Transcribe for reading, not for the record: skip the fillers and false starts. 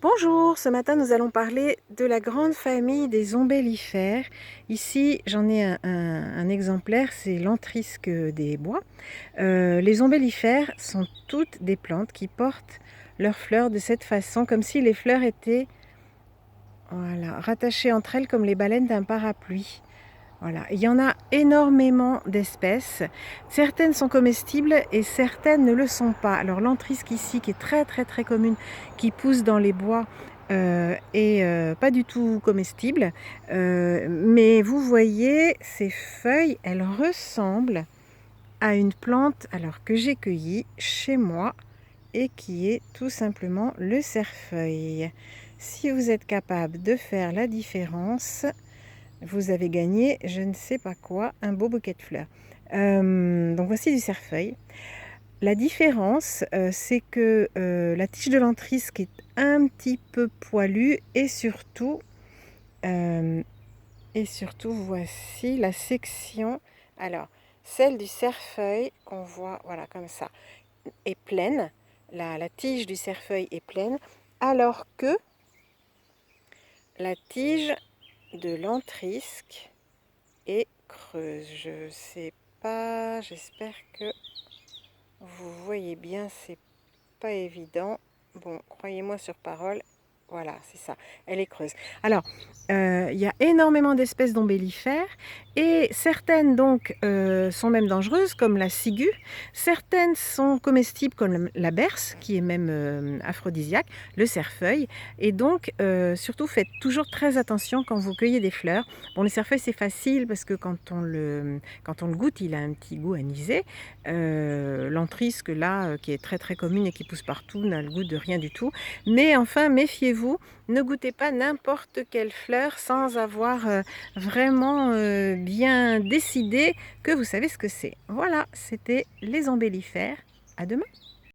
Bonjour, ce matin nous allons parler de la grande famille des ombellifères. Ici j'en ai un exemplaire, c'est l'entrisque des bois. Les ombellifères sont toutes des plantes qui portent leurs fleurs de cette façon, comme si les fleurs étaient rattachées entre elles comme les baleines d'un parapluie. Voilà. Il y en a énormément d'espèces. Certaines sont comestibles et certaines ne le sont pas. Alors l'entrisque ici, qui est très commune, qui pousse dans les bois, est pas du tout comestible. Mais vous voyez, ces feuilles, elles ressemblent à une plante que j'ai cueillie chez moi et qui est tout simplement le cerfeuil. Si vous êtes capable de faire la différence, vous avez gagné je ne sais pas quoi, un beau bouquet de fleurs. Donc voici du cerfeuil. La différence, c'est que la tige de l'entrisque est un petit peu poilue et surtout voici la section. Alors, celle du cerfeuil qu'on voit, voilà, comme ça, est pleine. La tige du cerfeuil est pleine, alors que la tige de l'entrisque et creuse. Je sais pas, j'espère que vous voyez bien, c'est pas évident. Bon, croyez-moi sur parole, voilà, c'est ça, elle est creuse. Alors, il y a énormément d'espèces d'ombellifères et certaines donc sont même dangereuses comme la ciguë, certaines sont comestibles comme la berce qui est même aphrodisiaque, le cerfeuil, et donc surtout faites toujours très attention quand vous cueillez des fleurs. Bon, le cerfeuil c'est facile parce que quand on le goûte, il a un petit goût anisé. L'entrisque là, qui est très commune et qui pousse partout, n'a le goût de rien du tout. Mais enfin, méfiez-vous, ne goûtez pas n'importe quelle fleur sans avoir vraiment bien décidé que vous savez ce que c'est. Voilà, c'était les ombellifères. À demain.